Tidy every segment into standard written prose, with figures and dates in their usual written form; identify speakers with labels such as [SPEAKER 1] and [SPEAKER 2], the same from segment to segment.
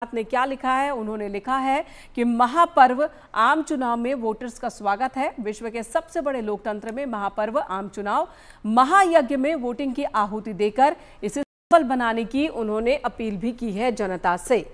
[SPEAKER 1] ने क्या लिखा है? उन्होंने लिखा है कि महापर्व आम चुनाव में वोटर्स का स्वागत है। विश्व के सबसे बड़े लोकतंत्र में महापर्व आम चुनाव महायज्ञ में वोटिंग की आहुति देकर इसे सफल बनाने की उन्होंने अपील भी की है जनता से।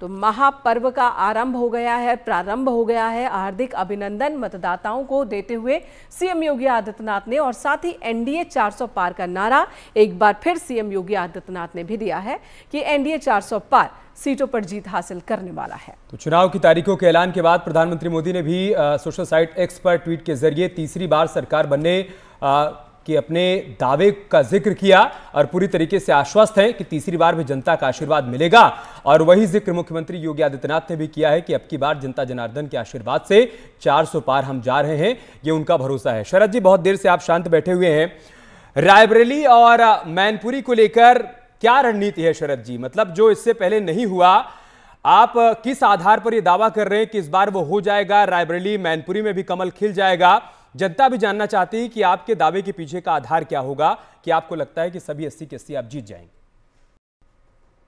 [SPEAKER 1] तो महापर्व का आरंभ हो गया है, प्रारंभ हो गया है। हार्दिक अभिनंदन मतदाताओं को देते हुए सीएम योगी आदित्यनाथ ने और साथ ही एनडीए 400 पार का नारा एक बार फिर सीएम योगी आदित्यनाथ ने भी दिया है कि एनडीए 400 पार सीटों पर जीत हासिल करने वाला है।
[SPEAKER 2] तो चुनाव की तारीखों के ऐलान के बाद प्रधानमंत्री मोदी ने भी सोशल साइट एक्स पर ट्वीट के जरिए तीसरी बार सरकार बनने कि अपने दावे का जिक्र किया और पूरी तरीके से आश्वस्त हैं कि तीसरी बार भी जनता का आशीर्वाद मिलेगा। और वही जिक्र मुख्यमंत्री योगी आदित्यनाथ ने भी किया है कि अब की बार जनता जनार्दन के आशीर्वाद से 400 पार हम जा रहे हैं, ये उनका भरोसा है। शरद जी, बहुत देर से आप शांत बैठे हुए हैं। रायबरेली और मैनपुरी को लेकर क्या रणनीति है शरद जी? मतलब जो इससे पहले नहीं हुआ, आप किस आधार पर यह दावा कर रहे हैं कि इस बार वो हो जाएगा? रायबरेली मैनपुरी में भी कमल खिल जाएगा। जनता भी जानना चाहती है कि आपके दावे के पीछे का आधार क्या होगा कि आपको लगता है कि सभी 80 के 80 आप जीत जाएंगे।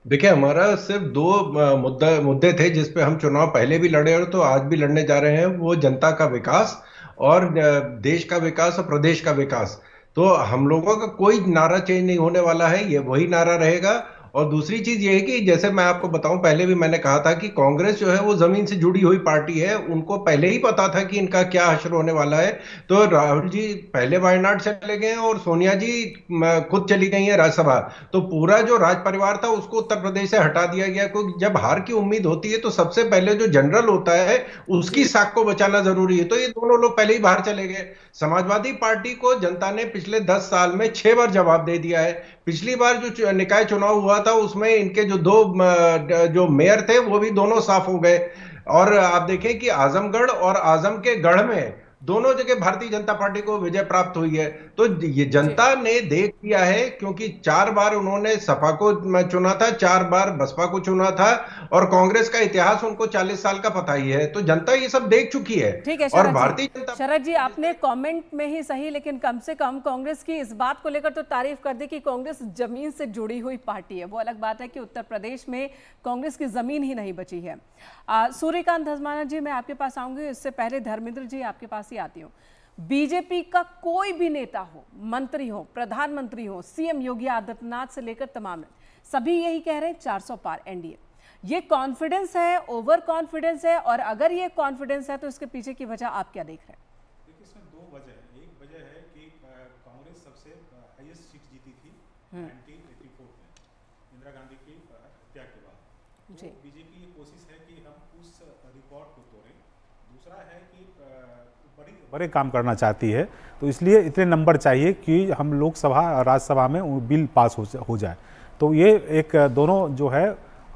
[SPEAKER 3] देखिए, हमारा सिर्फ दो मुद्दे थे जिस पे हम चुनाव पहले भी लड़े और तो आज भी लड़ने जा रहे हैं। वो जनता का विकास और देश का विकास और प्रदेश का विकास। तो हम लोगों का कोई नारा चेंज नहीं होने वाला है, ये वही नारा रहेगा। और दूसरी चीज ये है कि जैसे मैं आपको बताऊं, पहले भी मैंने कहा था कि कांग्रेस जो है वो जमीन से जुड़ी हुई पार्टी है। उनको पहले ही पता था कि इनका क्या हश्र होने वाला है। तो राहुल जी पहले वायनाड चले गए और सोनिया जी खुद चली गई हैं राज्यसभा। तो पूरा जो राज परिवार था उसको उत्तर प्रदेश से हटा दिया गया, क्योंकि जब हार की उम्मीद होती है तो सबसे पहले जो जनरल होता है उसकी साख को बचाना जरूरी है। तो ये दोनों लोग पहले ही बाहर चले गए। समाजवादी पार्टी को जनता ने पिछले 10 साल में 6 बार जवाब दे दिया है। पिछली बार जो निकाय चुनाव हुआ था उसमें इनके जो मेयर थे वो भी दोनों साफ हो गए। और आप देखें कि आजमगढ़ और आजम के गढ़ में दोनों जगह भारतीय जनता पार्टी को विजय प्राप्त हुई है। तो ये जनता ने देख लिया है, क्योंकि 4 बार उन्होंने सपा को चुना था, 4 बार बसपा को चुना था और कांग्रेस का इतिहास उनको 40 साल का पता ही है। तो जनता ये सब देख चुकी है।
[SPEAKER 1] ठीक है
[SPEAKER 3] और भारतीय जनता
[SPEAKER 1] शरद जी, आपने कमेंट में ही सही, लेकिन कम से कम कांग्रेस की इस बात को लेकर तो तारीफ कर दी कि कांग्रेस जमीन से जुड़ी हुई पार्टी है। वो अलग बात है कि उत्तर प्रदेश में कांग्रेस की जमीन ही नहीं बची है। सूर्यकांत धस्माना जी, मैं आपके पास आऊंगी, इससे पहले धर्मेंद्र जी आपके पास ही आती हूँ। बीजेपी का कोई भी नेता हो, मंत्री हो, प्रधानमंत्री हो, सीएम योगी आदित्यनाथ से लेकर तमाम सभी यही कह रहे हैं 400 पार एनडीए। ये कॉन्फिडेंस है, ओवर कॉन्फिडेंस है? और अगर ये कॉन्फिडेंस है तो इसके पीछे की वजह आप क्या देख रहे हैं?
[SPEAKER 4] देखिए, इसमें 2 वजह है। एक वजह है कि कांग्रेस सबसे हाईएस्ट सीट जीती थी 1984 में इंदिरा गांधी की हत्या के बाद। तो बीजेपी की कोशिश है कि हम उस रिकॉर्ड को तोड़ें। दूसरा है कि बड़े काम करना चाहती है, तो इसलिए इतने नंबर चाहिए कि हम लोकसभा और राज्यसभा में बिल पास हो जाए। तो ये एक दोनों जो है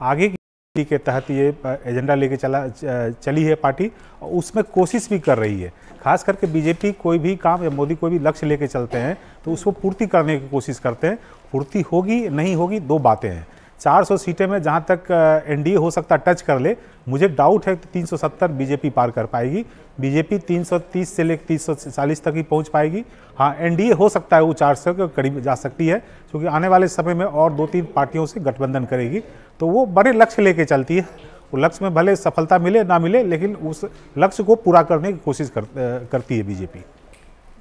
[SPEAKER 4] आगे की के तहत ये एजेंडा लेके चली है पार्टी, और उसमें कोशिश भी कर रही है। खास करके बीजेपी कोई भी काम या मोदी कोई भी लक्ष्य लेके चलते हैं तो उसको पूर्ति करने की कोशिश करते हैं। पूर्ति होगी नहीं होगी दो बातें हैं। 400 सीटें में जहां तक एनडीए हो सकता टच कर ले, मुझे डाउट है कि 370 बीजेपी पार कर पाएगी। बीजेपी 330 से लेकर 340 तक ही पहुंच पाएगी। हाँ, एनडीए हो सकता है वो 400 के करीब जा सकती है, क्योंकि आने वाले समय में और 2-3 पार्टियों से गठबंधन करेगी। तो वो बड़े लक्ष्य लेके चलती है। वो लक्ष्य में भले सफलता मिले ना मिले, लेकिन उस लक्ष्य को पूरा करने की कोशिश करती है बीजेपी।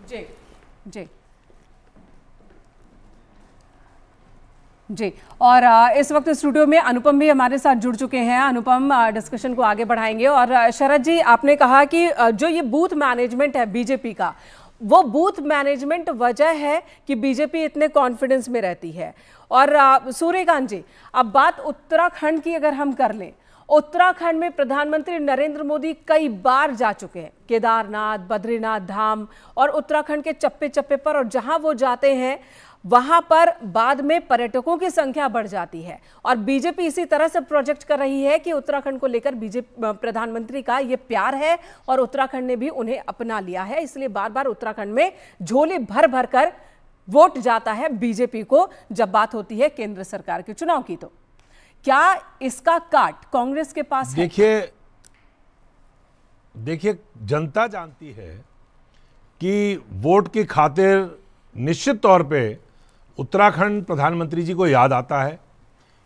[SPEAKER 1] जी जी जी। और इस वक्त स्टूडियो में अनुपम भी हमारे साथ जुड़ चुके हैं। अनुपम, डिस्कशन को आगे बढ़ाएंगे। और शरद जी, आपने कहा कि जो ये बूथ मैनेजमेंट है बीजेपी का, वो बूथ मैनेजमेंट वजह है कि बीजेपी इतने कॉन्फिडेंस में रहती है। और सूर्यकांत जी, अब बात उत्तराखंड की अगर हम कर लें, उत्तराखंड में प्रधानमंत्री नरेंद्र मोदी कई बार जा चुके हैं, केदारनाथ, बद्रीनाथ धाम और उत्तराखंड के चप्पे चप्पे पर, और जहां वो जाते हैं वहां पर बाद में पर्यटकों की संख्या बढ़ जाती है। और बीजेपी इसी तरह से प्रोजेक्ट कर रही है कि उत्तराखंड को लेकर बीजेपी प्रधानमंत्री का ये प्यार है और उत्तराखंड ने भी उन्हें अपना लिया है, इसलिए बार बार उत्तराखंड में झोली भर भर कर वोट जाता है बीजेपी को जब बात होती है केंद्र सरकार के चुनाव की। तो क्या इसका काट कांग्रेस के पास है?
[SPEAKER 5] देखिए, जनता जानती है कि वोट की खातिर निश्चित तौर पे उत्तराखंड प्रधानमंत्री जी को याद आता है।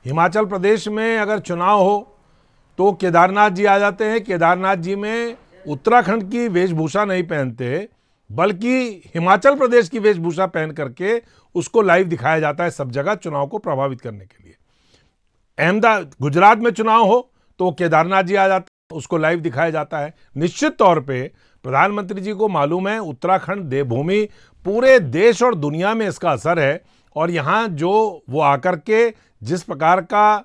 [SPEAKER 5] हिमाचल प्रदेश में अगर चुनाव हो तो केदारनाथ जी आ जाते हैं। केदारनाथ जी में उत्तराखंड की वेशभूषा नहीं पहनते, बल्कि हिमाचल प्रदेश की वेशभूषा पहन करके उसको लाइव दिखाया जाता है सब जगह, चुनाव को प्रभावित करने के लिए। अहमदाबाद, गुजरात में चुनाव हो तो केदारनाथ जी आ जाते हैं, उसको लाइव दिखाया जाता है। निश्चित तौर पे प्रधानमंत्री जी को मालूम है उत्तराखंड देवभूमि, पूरे देश और दुनिया में इसका असर है, और यहाँ जो वो आकर के जिस प्रकार का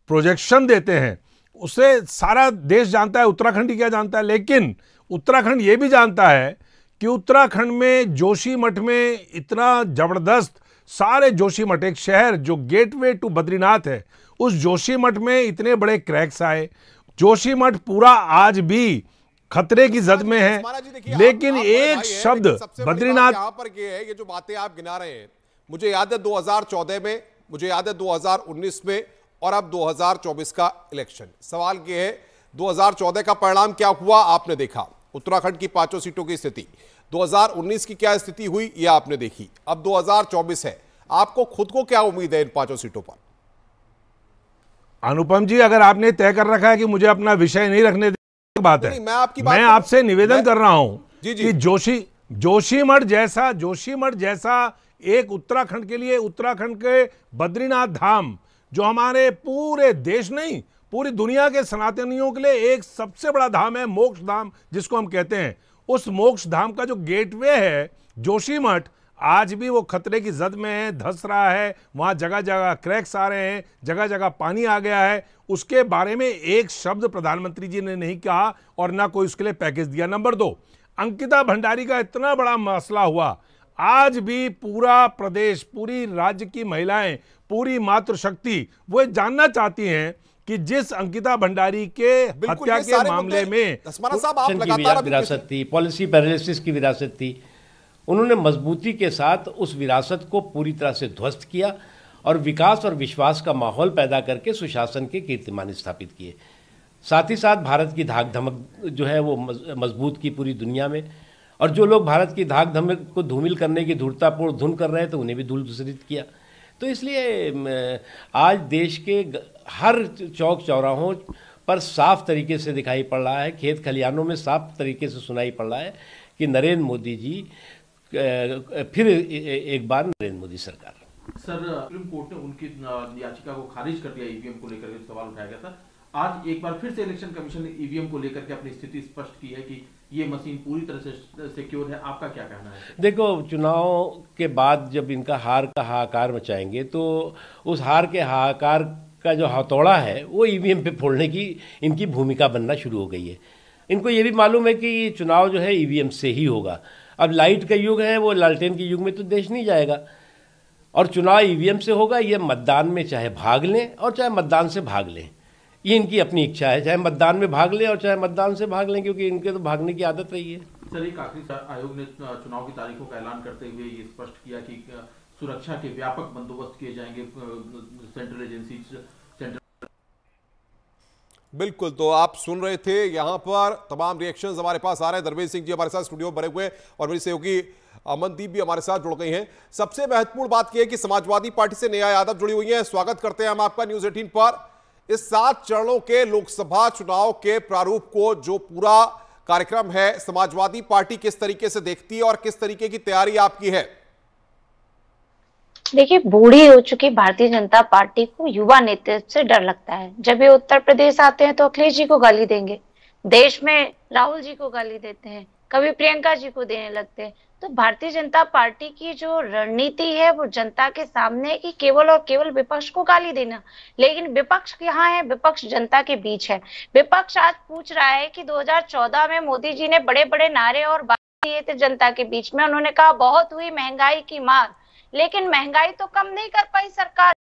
[SPEAKER 5] प्रोजेक्शन देते हैं उसे सारा देश जानता है, उत्तराखंड ही क्या जानता है। लेकिन उत्तराखंड ये भी जानता है कि उत्तराखंड में जोशीमठ में इतना जबरदस्त, सारे जोशीमठ, एक शहर जो गेटवे टू बद्रीनाथ है, उस जोशीमठ में इतने बड़े क्रैक्स आए। जोशीमठ पूरा आज भी खतरे की जद में है। लेकिन एक शब्द बद्रीनाथ,
[SPEAKER 6] यहाँ पर ये जो बातें आप गिना रहे हैं, मुझे याद है 2014 में, मुझे याद है 2019 में, और अब 2024 का इलेक्शन। सवाल ये है 2014 का परिणाम क्या हुआ आपने देखा, उत्तराखंड की 5 सीटों की स्थिति। 2019 की क्या स्थिति हुई ये आपने देखी। अब 2024 है, आपको खुद को क्या उम्मीद है इन 5 सीटों पर?
[SPEAKER 5] अनुपम जी, अगर आपने तय कर रखा है कि मुझे अपना विषय नहीं रखने देने, बात है, मैं आपसे निवेदन कर रहा हूं कि जोशीमठ जैसा एक उत्तराखंड के लिए, उत्तराखंड के बद्रीनाथ धाम जो हमारे पूरे देश नहीं पूरी दुनिया के सनातनियों के लिए एक सबसे बड़ा धाम है, मोक्ष धाम जिसको हम कहते हैं, उस मोक्ष धाम का जो गेटवे है जोशीमठ, आज भी वो खतरे की जद में है, धंस रहा है। वहां जगह जगह क्रैक्स आ रहे हैं, जगह जगह पानी आ गया है। उसके बारे में एक शब्द प्रधानमंत्री जी ने नहीं कहा और ना कोई उसके लिए पैकेज दिया। नंबर 2, अंकिता भंडारी का इतना बड़ा मसला हुआ, आज भी पूरा प्रदेश, पूरी राज्य की महिलाएं, पूरी मातृशक्ति वो जानना चाहती हैं कि जिस अंकिता भंडारी के हत्या के मामले में
[SPEAKER 7] विरासत थी, पॉलिसी पैरालिसिस की विरासत थी, उन्होंने मजबूती के साथ उस विरासत को पूरी तरह से ध्वस्त किया और विकास और विश्वास का माहौल पैदा करके सुशासन के कीर्तिमान स्थापित किए। साथ ही साथ भारत की धाक धमक जो है वो मजबूत की पूरी दुनिया में, और जो लोग भारत की धाक धमक को धूमिल करने की धूर्तापूर्ण धुन कर रहे थे उन्हें भी धूल दूसरित किया। तो इसलिए आज देश के हर चौक चौराहों पर साफ तरीके से दिखाई पड़ रहा है, खेत खलिहानों में साफ तरीके से सुनाई पड़ रहा है कि नरेंद्र मोदी जी, फिर एक बार नरेंद्र मोदी सरकार।
[SPEAKER 8] सर, सुप्रीम कोर्ट ने उनकी याचिका को खारिज कर दिया, ईवीएम को लेकर के सवाल उठाया गया था। आज एक बार फिर से इलेक्शन कमीशन ने ईवीएम को लेकर के अपनी स्थिति स्पष्ट की है कि ये मशीन पूरी तरह से सिक्योर है। आपका क्या कहना है?
[SPEAKER 7] देखो, चुनाव के बाद जब इनका हार का हाहाकार मचाएंगे तो उस हार के हाहाकार का जो हथौड़ा है वो ईवीएम पे फोड़ने की इनकी भूमिका बनना शुरू हो गई है। इनको ये भी मालूम है कि चुनाव जो है ईवीएम से ही होगा। अब लाइट का युग है, वो लालटेन के युग में तो देश नहीं जाएगा, और चुनाव ईवीएम से होगा। ये मतदान में चाहे भाग लें और चाहे मतदान से भाग लें, ये इनकी अपनी इच्छा है, चाहे मतदान में भाग लें और चाहे मतदान से भाग लें, क्योंकि इनके तो भागने की आदत रही है।
[SPEAKER 8] सर, एक आखिरी, आयोग ने चुनाव की तारीखों का ऐलान करते हुए ये स्पष्ट किया कि सुरक्षा के व्यापक बंदोबस्त किए जाएंगे, सेंट्रल एजेंसी,
[SPEAKER 6] बिल्कुल। तो आप सुन रहे थे, यहां पर तमाम रिएक्शंस हमारे पास आ रहे हैं। धर्मेंद्र सिंह जी हमारे साथ स्टूडियो में बने हुए और मेरी सहयोगी अमनदीप भी हमारे साथ जुड़ गई हैं। सबसे महत्वपूर्ण बात यह है कि समाजवादी पार्टी से नेहा यादव जुड़ी हुई हैं। स्वागत करते हैं हम आपका न्यूज 18 पर। इस 7 चरणों के लोकसभा चुनाव के प्रारूप को, जो पूरा कार्यक्रम है, समाजवादी पार्टी किस तरीके से देखती है और किस तरीके की तैयारी आपकी है?
[SPEAKER 9] देखिए, बूढ़ी हो चुकी भारतीय जनता पार्टी को युवा नेतृत्व से डर लगता है। जब ये उत्तर प्रदेश आते हैं तो अखिलेश जी को गाली देंगे, देश में राहुल जी को गाली देते हैं, कभी प्रियंका जी को देने लगते हैं। तो भारतीय जनता पार्टी की जो रणनीति है वो जनता के सामने कि केवल और केवल विपक्ष को गाली देना। लेकिन विपक्ष यहाँ है, विपक्ष जनता के बीच है। विपक्ष आज पूछ रहा है कि 2014 में मोदी जी ने बड़े बड़े नारे और बात दिए थे जनता के बीच में। उन्होंने कहा बहुत हुई महंगाई की मार, लेकिन महंगाई तो कम नहीं कर पाई सरकार।